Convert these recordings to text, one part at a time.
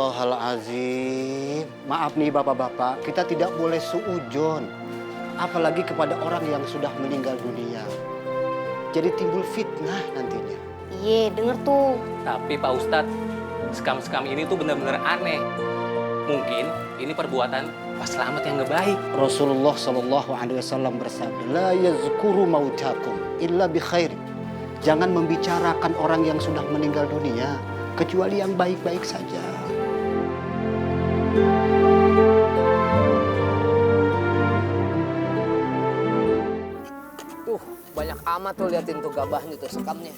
Astagfirullahalazim. Maaf nih bapak-bapak, kita tidak boleh suujon. Apalagi kepada orang yang sudah meninggal dunia. Jadi timbul fitnah nantinya. Iya, denger tuh. Tapi Pak Ustadz, skam-skam ini tuh benar-benar aneh. Mungkin ini perbuatan Pak Slamet yang nggak baik. Rasulullah SAW bersabda, La yazkuru mautakum illa bi khair. Jangan membicarakan orang yang sudah meninggal dunia, kecuali yang baik-baik saja. Banyak amat tuh liatin tuh gabahnya tuh, sekamnya.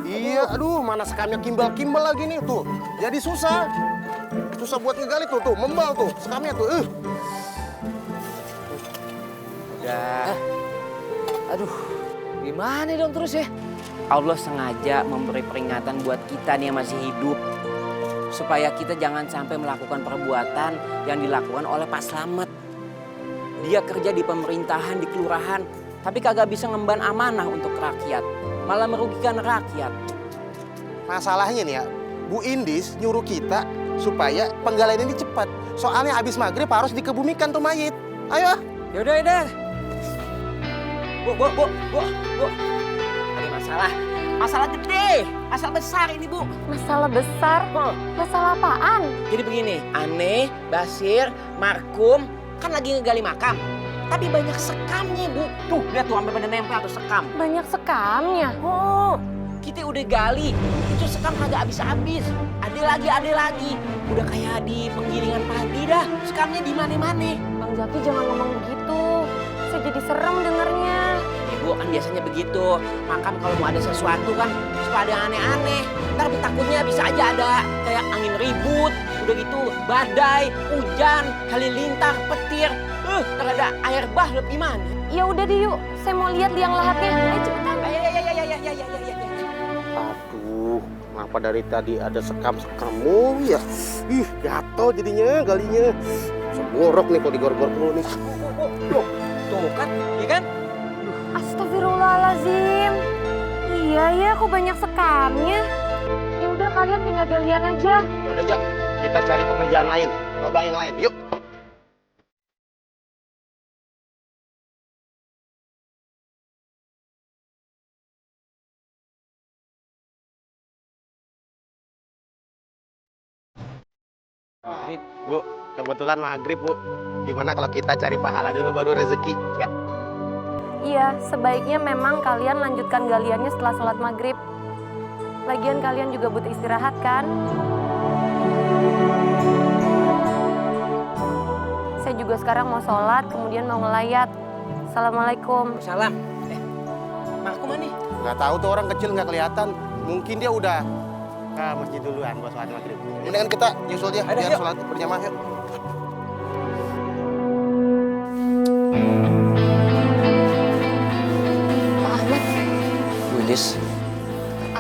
Iya, aduh, mana sekamnya kimbal-kimbal lagi nih tuh. Jadi susah. Susah buat ngegali tuh, membal tuh sekamnya tuh. Udah. Aduh, gimana dong terus ya? Allah sengaja memberi peringatan buat kita nih yang masih hidup. Supaya kita jangan sampai melakukan perbuatan yang dilakukan oleh Pak Slamet. Dia kerja di pemerintahan, di kelurahan, tapi kagak bisa ngemban amanah untuk rakyat. Malah merugikan rakyat. Masalahnya nih ya, Bu Indis nyuruh kita supaya penggalian ini cepat. Soalnya habis maghrib harus dikebumikan tuh mayit. Ayo. Yaudah. Bu. Ada masalah. Masalah gede. Masalah besar ini, Bu. Masalah besar? Masalah apaan? Jadi begini, Aneh, Basir, Markum kan lagi ngegali makam. Tapi banyak sekamnya, Bu. Tuh, lihat tuh sampai pada nempel tuh sekam. Banyak sekamnya? Oh, kita udah gali. Itu sekam kagak habis-habis. Ada lagi. Udah kayak di penggilingan padi dah. Sekamnya di mana-mana. Bang Zaki jangan ngomong begitu. Saya jadi serem dengernya. Ibu kan biasanya begitu. Makam kalau mau ada sesuatu kan suka ada yang aneh-aneh. Ntar takutnya bisa aja ada kayak angin ribut. Udah gitu badai, hujan, halilintar, petir. Ntar ada air bah lebih mana? Ya udah deh yuk, saya mau lihat liang lahatnya. Ayo cepetan. Ya. Aduh, kenapa dari tadi ada sekam-sekam mulu ya? Ih, gatel jadinya galinya. Seborok nih kalau digor-gor mulu nih. Tuh kan, iya kan? Astagfirullahalazim. Iya ya, kok banyak sekamnya. Ya udah kalian tinggal galian aja. Udah aja, kita cari pekerjaan lain. Coba yang lain, yuk. Bu, kebetulan maghrib, Bu. Gimana kalau kita cari pahala dulu baru rezeki? Ya. Iya, sebaiknya memang kalian lanjutkan galiannya setelah sholat maghrib. Lagian kalian juga butuh istirahat kan? Saya juga sekarang mau sholat, kemudian mau ngelayat. Assalamualaikum. Salam. Markum mana? Nggak tahu tuh orang kecil nggak kelihatan. Mungkin dia udah ke masjid duluan buat sholat maghrib. Mendingan kita nyusul dia biar sholat berjamaah yuk. Pak Ahmad, Bu Indis.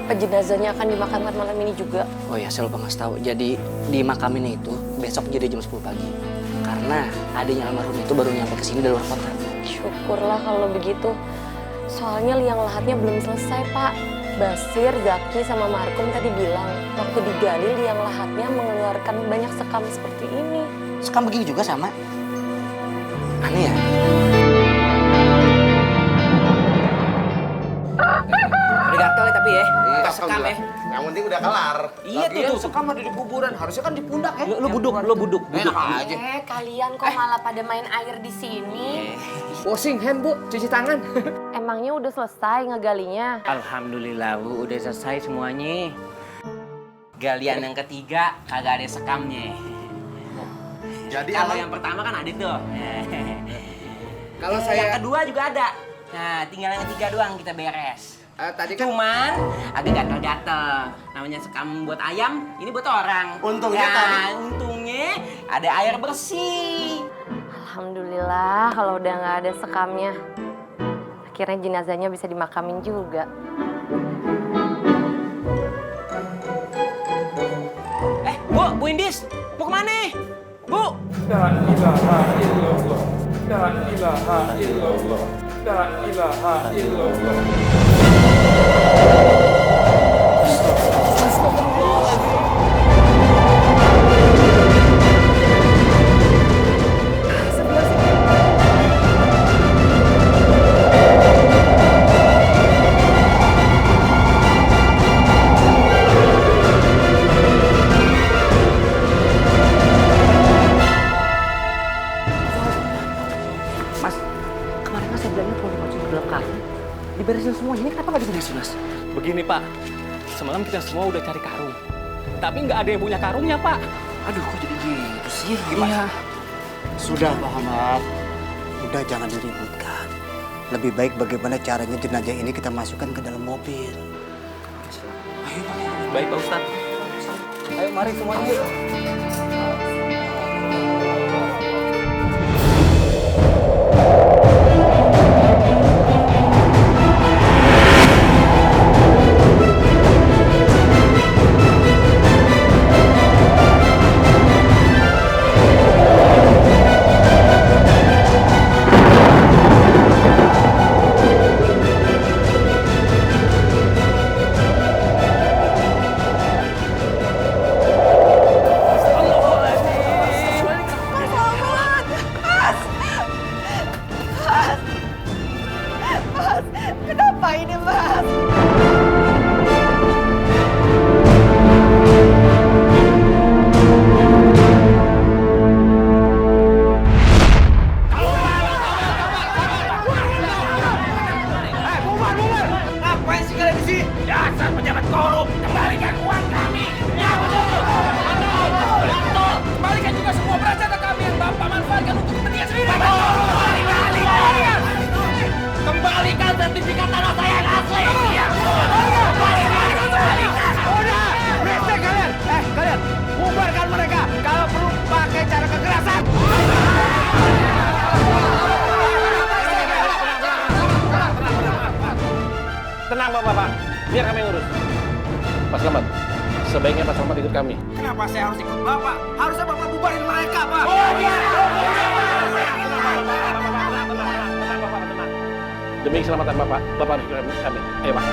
apa jenazahnya akan dimakamkan malam ini juga? Oh ya, saya lupa ngasih tahu. Jadi di makam ini itu besok jadi jam 10 pagi. Karena adanya almarhum itu baru nyampe ke sini dari luar kota. Syukurlah kalau begitu. Soalnya liang lahatnya belum selesai, Pak. Basir, Zaki, sama Markum tadi bilang waktu digali liang lahatnya mengeluarkan banyak sekam seperti ini. Sekam begini juga sama. Aneh ya? Udah gatel ya tapi ya? Kita sekam ya? Yang penting udah kelar. Iya tuh, sekam ada di kuburan. Harusnya kan di pundak ya? Lu buduk. Enak aja. Kalian kok malah pada main air di sini? Washing hand, Bu. Cuci tangan. Emangnya udah selesai ngegalinya? Alhamdulillah, Bu. Udah selesai semuanya. Galian yang ketiga kagak ada sekamnya. Jadi Kalau yang pertama kan ada tuh. Kalau Yang saya kedua juga ada. Nah, tinggal yang ketiga doang kita beres. tadi kan Cuman agak gatel-gatel. Namanya sekam buat ayam, ini buat orang. Untungnya untungnya ada air bersih. Alhamdulillah kalau udah nggak ada sekamnya. Akhirnya jenazahnya bisa dimakamin juga. Bu Indis, mau kemana? Bu! La ilaha illallah. La ilaha illallah. La ilaha illallah. semalam kita semua udah cari karung. Tapi nggak ada yang punya karungnya, Pak. Aduh, kok jadi gitu sih? Gimana? Sudah, Pak Ahmad. Udah, jangan diributkan. Lebih baik bagaimana caranya jenazah ini kita masukkan ke dalam mobil. Baik, Pak Ustadz. Ayo mari semuanya yuk. Kenapa ini, Mas? Ngapain sih kalian di sini? Dasar pejabat korup, kembalikan uang kami. Ya betul. Betul. Kembalikan juga semua perasaan kami yang Bapak manfaatkan untuk kepentingan sendiri. Kembalikan sertifikat tanah saya yang asli. Ya. Udah, berisik kalian. Kalian, bubarkan mereka. Kalau perlu pakai cara kekerasan. Tenang Bapak, biar kami ngurus. Pak Slamet, sebaiknya Pak Slamet ikut kami. Kenapa saya harus ikut Bapak? Harusnya Bapak bubarin mereka, Pak. Demi keselamatan Bapak harus ikut kami. Ayo Pak.